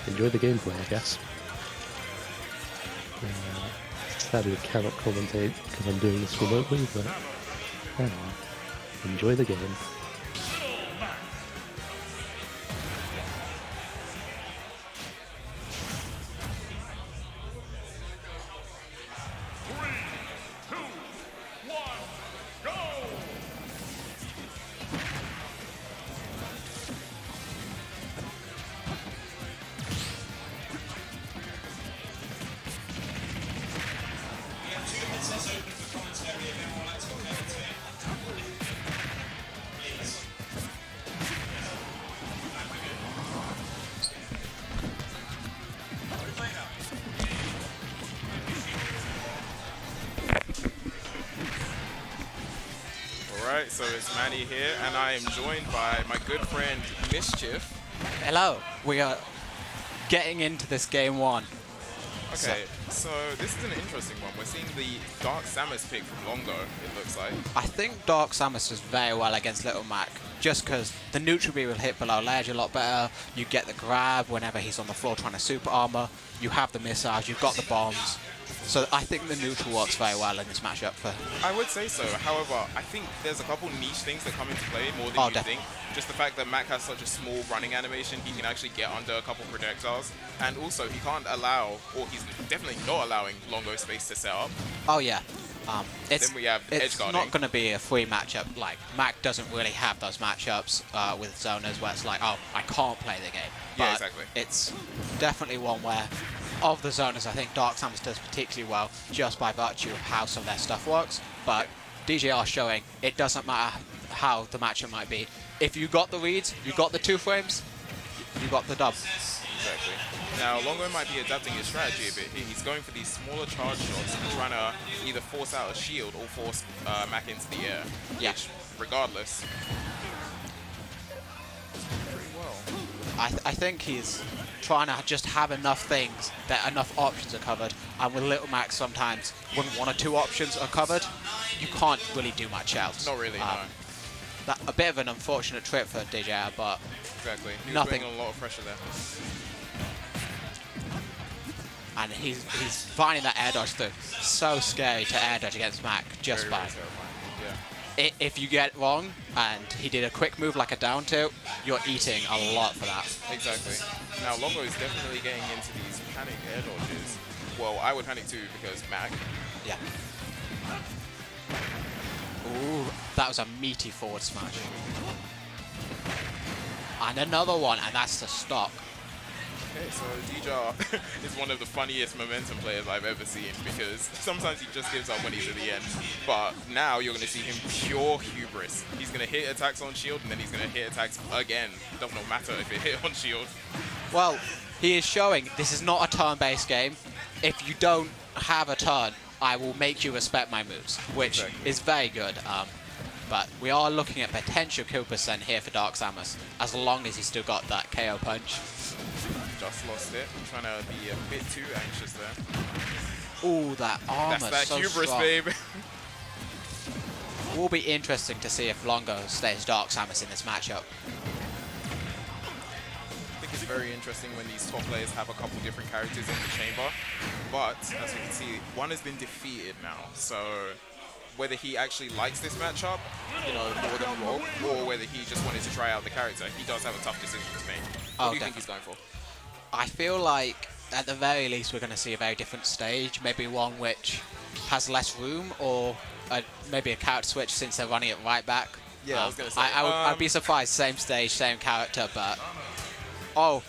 enjoy the gameplay, I guess. Sadly, I cannot commentate because I'm doing this remotely, but enjoy the game. Alright, so it's Manny here, and I am joined by my good friend Mischief. Hello, we are getting into this game one. Okay, so this is an interesting one. We're seeing the Dark Samus pick from Longo, it looks like. I think Dark Samus does very well against Little Mac, just because the neutral B will hit below ledge a lot better. You get the grab whenever he's on the floor trying to super armor. You have the missiles, you've got the bombs. So I think the neutral works very well in this matchup. I would say so. However, I think there's a couple niche things that come into play more than you think. Just the fact that Mac has such a small running animation, he can actually get under a couple projectiles. And also, he can't allow, or he's definitely not allowing Longo space to set up. Oh yeah. Then we have edge guarding. It's not going to be a free matchup. Like, Mac doesn't really have those matchups with zoners where it's like, oh, I can't play the game. But yeah, exactly. It's definitely one where, of the zoners, I think Dark Samus does particularly well just by virtue of how some of their stuff works. But DJR showing it doesn't matter how the matchup might be. If you got the reads, you got the 2 frames, you got the dub. Exactly. Now, Longo might be adapting his strategy a bit. He's going for these smaller charge shots and trying to either force out a shield or force Mac into the air. Yeah. Which, regardless, pretty well. I think he's trying to just have enough things that enough options are covered. And with Little Mac, sometimes when 1 or 2 options are covered, you can't really do much else. Not really, no. A bit of an unfortunate trip for DJR, but exactly. He was nothing. putting a lot of pressure there. And he's finding that air dodge through. So scary to air dodge against Mac just Very, by. very terrifying. Yeah. If you get it wrong and he did a quick move like a down tilt, you're eating a lot for that. Exactly. Now, Longo is definitely getting into these panic air dodges. Well, I would panic too because Mac. Yeah. Ooh, that was a meaty forward smash. And another one, and that's the stock. Okay, so DJR is one of the funniest momentum players I've ever seen because sometimes he just gives up when he's at the end. But now you're going to see him pure hubris. He's going to hit attacks on shield and then he's going to hit attacks again. Doesn't matter if it hit on shield. Well, he is showing this is not a turn-based game. If you don't have a turn, I will make you respect my moves, which is very good. But we are looking at potential kill percent here for Dark Samus, as long as he's still got that KO punch. Just lost it. I'm trying to be a bit too anxious there. Ooh, that armor. That's that so hubris, strong. babe. Will be interesting to see if Longo stays Dark Samus in this matchup. I think it's very interesting when these top players have a couple different characters in the chamber. But, as we can see, one has been defeated now. So, whether he actually likes this matchup, you know, more than Rogue, or whether he just wanted to try out the character, he does have a tough decision to make. What do you think he's going for? I feel like, at the very least, we're going to see a very different stage. Maybe one which has less room, or maybe a character switch since they're running it right back. Yeah, I was going to say. I'd be surprised, same stage, same character, but... Oh,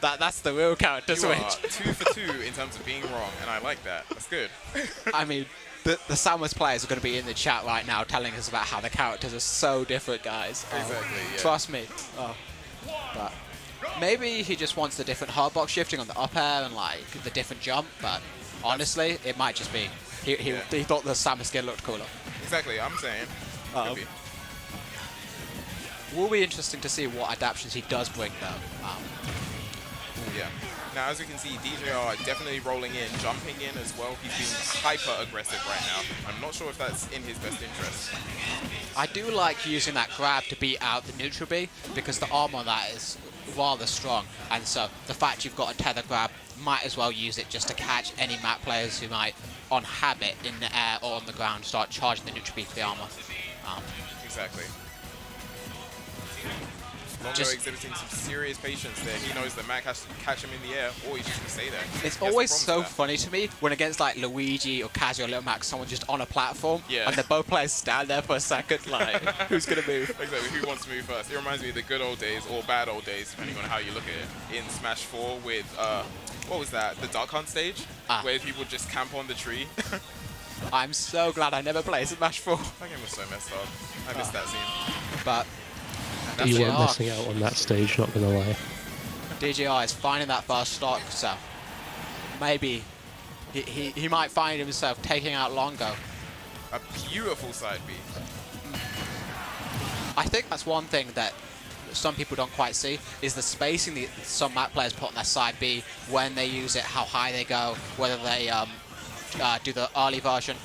that's the real character switch. You are 2 for 2 in terms of being wrong, and I like that. That's good. I mean, the Samus players are going to be in the chat right now telling us about how the characters are so different, guys. Exactly, yeah. Trust me. But maybe he just wants the different hardbox shifting on the up air and like the different jump, but honestly, it might just be he thought the Samus skin looked cooler. Exactly, I'm saying. Could be. Will be interesting to see what adaptations he does bring though. Yeah. Now, as we can see, DJR definitely rolling in, jumping in as well. He's being hyper-aggressive right now. I'm not sure if that's in his best interest. I do like using that grab to beat out the neutral B, because the armor on that is rather strong, and so the fact you've got a tether grab, might as well use it just to catch any map players who might, on habit, in the air or on the ground, start charging the neutral B for the armor. Exactly. Longo exhibiting some serious patience there. He knows that Mac has to catch him in the air, or he's just going to stay there. It's always so funny to me when against like Luigi or Kazuya or Little Mac, someone's just on a platform, and the both players stand there for a second, like, who's going to move? Exactly, who wants to move first? It reminds me of the good old days, or bad old days, depending on how you look at it, in Smash 4 with, what was that, the Duck Hunt stage? Where people just camp on the tree. I'm so glad I never played Smash 4. That game was so messed up. I missed that scene. But you weren't missing out on that stage, not gonna lie. DJR is finding that first stock, so maybe he might find himself taking out Longo. A beautiful side B. I think that's one thing that some people don't quite see, is the spacing that some map players put on their side B, when they use it, how high they go, whether they do the early version.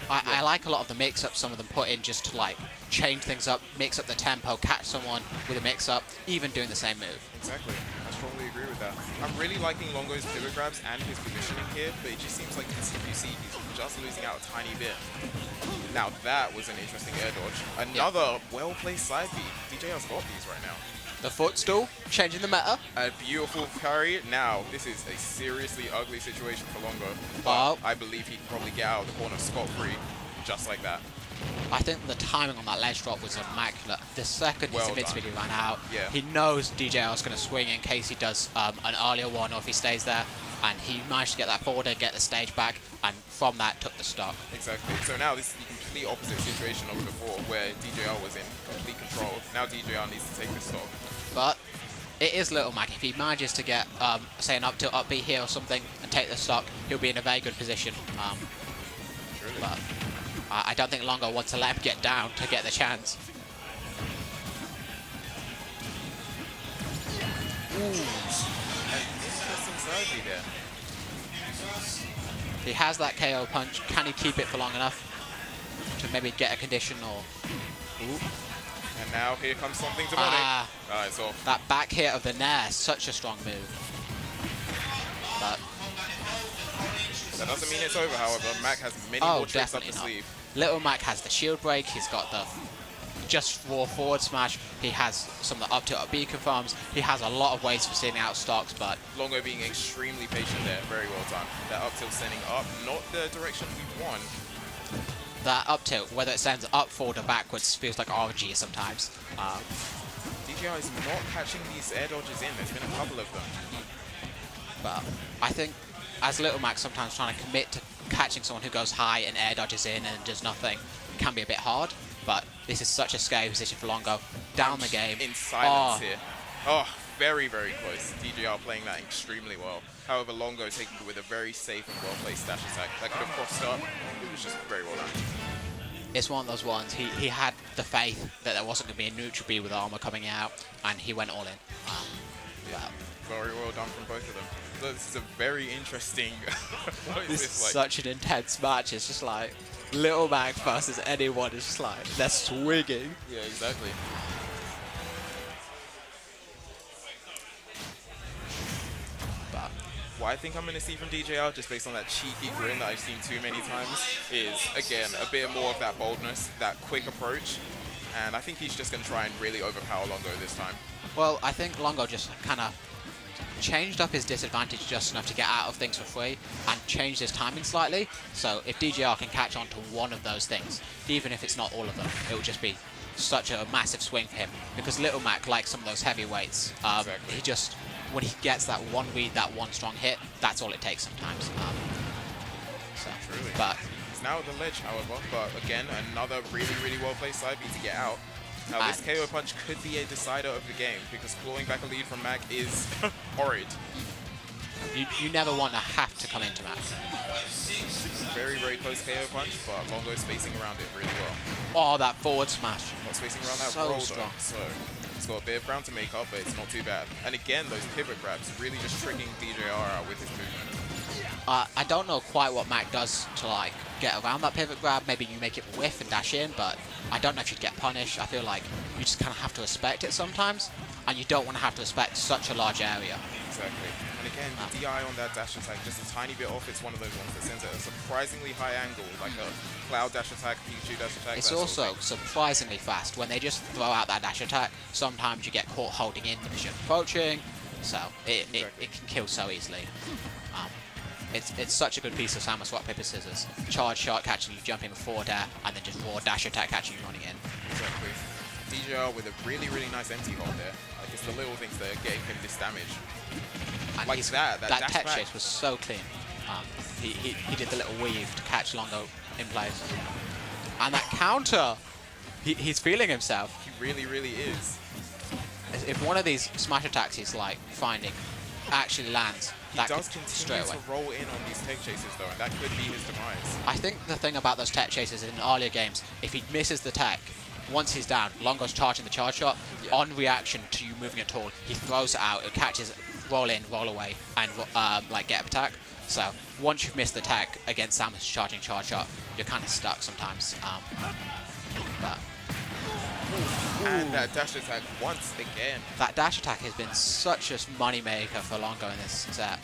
I like a lot of the mix-ups some of them put in just to like change things up, mix up the tempo, catch someone with a mix-up, even doing the same move. Exactly. I strongly agree with that. I'm really liking Longo's pivot grabs and his positioning here, but it just seems like in CQC he's just losing out a tiny bit. Now that was an interesting air dodge. Another well-placed side B. DJR's got these right now. The footstool, changing the meta. A beautiful carry. Now, this is a seriously ugly situation for Longo, but I believe he can probably get out of the corner scot-free, just like that. I think the timing on that ledge drop was immaculate. The second his invincibility ran out, Yeah. he knows DJR is going to swing in case he does an earlier one or if he stays there, and he managed to get that forward and get the stage back, and from that took the stock. Exactly. So now this is the complete opposite situation of before, where DJR was in complete control. Now DJR needs to take this stock. But it is Little Mac. If he manages to get, say, an up tilt, up B here or something and take the stock, he'll be in a very good position. But I don't think Longo wants to let him get down to get the chance. Ooh, an interesting side there. He has that KO punch. Can he keep it for long enough to maybe get a condition or... Ooh. And now here comes something demonic. It's off. That back hit of the Nair, such a strong move. But that doesn't mean it's over, however. Mac has many more tricks up his sleeve. Little Mac has the shield break, he's got the just raw forward smash, he has some of the up tilt up B confirms, he has a lot of ways for seeing out stocks, but... Longo being extremely patient there, very well done. That up tilt sending up, not the direction we want. That up tilt, whether it sends up, forward or backwards, feels like RNG sometimes. DJR is not catching these air dodges in, there's been a couple of them. But I think as Little Mac sometimes trying to commit to catching someone who goes high and air dodges in and does nothing can be a bit hard, but this is such a scary position for Longo. Down the game. In silence here. Oh, very, very close. DJR playing that extremely well. However, Longo taking it with a very safe and well-placed dash attack. That could have crossed up. It was just very well done. It's one of those ones, he had the faith that there wasn't going to be a neutral B with armor coming out, and he went all in. Very well done from both of them. So this is a very interesting... This is such an intense match. It's just like Little Mac versus anyone. It's just like they're swinging. Yeah, exactly. But what I think I'm going to see from DJR, just based on that cheeky grin that I've seen too many times, is, again, a bit more of that boldness, that quick approach. And I think he's just going to try and really overpower Longo this time. Well, I think Longo just kind of changed up his disadvantage just enough to get out of things for free and changed his timing slightly. So if DJR can catch on to one of those things, even if it's not all of them, it will just be such a massive swing for him. Because Little Mac likes some of those heavyweights. He just, when he gets that one read, that one strong hit, that's all it takes sometimes. Truly. But he's now at the ledge, however, but again, another really, really well-placed side B to get out. Now, this KO punch could be a decider of the game, because clawing back a lead from Mac is horrid. You never want to have to come into Mac. Very, very close KO punch, but Longo spacing around it really well. Oh, that forward smash. Not spacing around that So roll, strong. though. So it's got a bit of ground to make up, but it's not too bad. And again, those pivot grabs really just tricking DJR out with his movement. I don't know quite what Mac does to like get around that pivot grab. Maybe you make it whiff and dash in, but I don't know if you'd get punished. I feel like you just kind of have to respect it sometimes. and you don't want to have to respect such a large area. Exactly. And again, the DI on that dash attack just a tiny bit off. It's one of those ones that sends at a surprisingly high angle, like a cloud dash attack, Pikachu dash attack. It's also surprisingly fast. When they just throw out that dash attack, sometimes you get caught holding in because you're approaching, so it can kill so easily. It's such a good piece of Samus rock, paper, scissors. Charge shot catching you jumping forward there, and then just raw dash attack catching you running in. Exactly. DJR with a really, really nice empty hold there. Like, it's the little things that are getting him this damage. And like that dash tech back. chase was so clean. He did the little weave to catch Longo in place. And that counter, he's feeling himself. He really, really is. If one of these smash attacks he's like finding actually lands, He that does could continue straight away. to roll in on these tech chases though, and that could be his demise. I think the thing about those tech chases in earlier games, if he misses the tech, once he's down, Longo's charging the charge shot. On reaction to you moving at all, he throws it out, it catches, roll in, roll away, and like get up attack. So once you've missed the tech against Samus charging charge shot, you're kind of stuck sometimes. And that dash attack once again. That dash attack has been such a money maker for Longo in this set.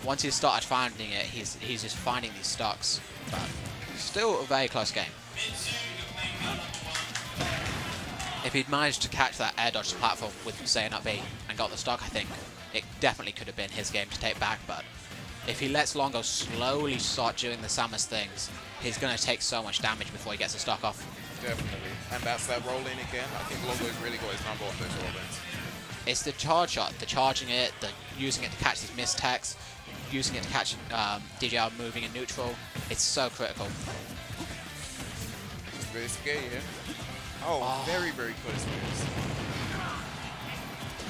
Once he's started finding it, he's just finding these stocks. But still a very close game. If he'd managed to catch that air dodge platform with say an up B and got the stock, I think it definitely could have been his game to take back. But if he lets Longo slowly start doing the Samus things, he's going to take so much damage before he gets the stock off. Definitely. And that's that roll in again. I think Longo's really got his number on those roll ins. It's the charge shot, the charging it, the using it to catch these missed techs, using it to catch DJR moving in neutral. It's so critical. Risky, yeah. Oh, very, very close moves.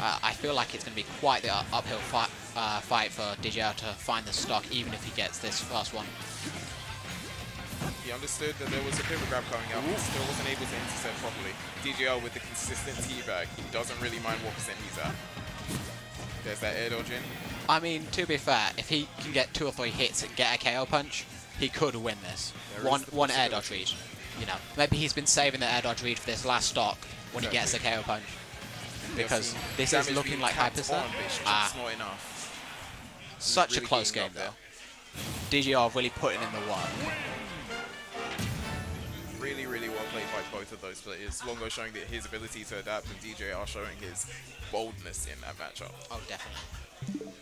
I feel like it's going to be quite the uphill fight for DJR to find the stock, even if he gets this first one. He understood that there was a pivot grab coming up. He still wasn't able to intercept properly. DJR with the consistent teabag. He doesn't really mind what percent he's at. There's that air dodge in. I mean, to be fair, if he can get 2 or 3 hits and get a KO punch, he could win this. One air dodge read. You know, maybe he's been saving the air dodge read for this last stock when he gets the KO punch. Because this is looking like Hyper Set. Not enough. Such a close game though. DJR really putting in the work. Really, really well played by both of those players. Longo showing that his ability to adapt, and DJR showing his boldness in that matchup. Oh, definitely.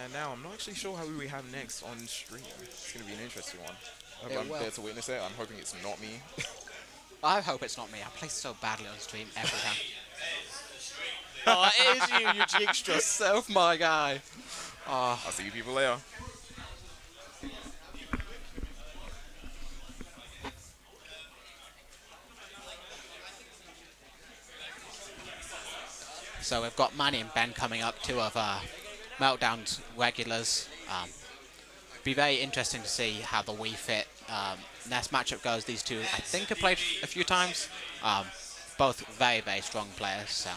And now I'm not actually sure who we have next on stream. It's going to be an interesting one. I'm will. there to witness it. I'm hoping it's not me. I hope it's not me. I play so badly on stream every time. Oh, it is you, you jinxed yourself, my guy. Oh. I'll see you people later. So we've got Manny and Ben coming up, 2 of Meltdown's regulars. Be very interesting to see how the Wii Fit next matchup goes. These two, I think, have played a few times. Both very, very strong players. So.